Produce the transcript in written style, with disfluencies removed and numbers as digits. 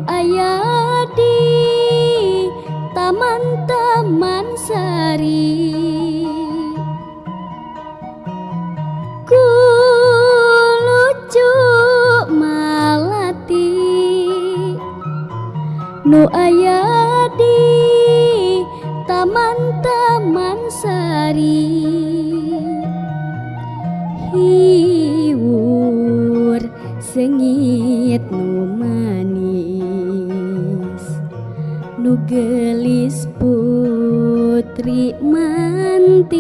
aya di taman-taman sari, ku lucu malati nu aya di taman-taman sari. Hiwur sengit nu manis, nu gelis putri mantili,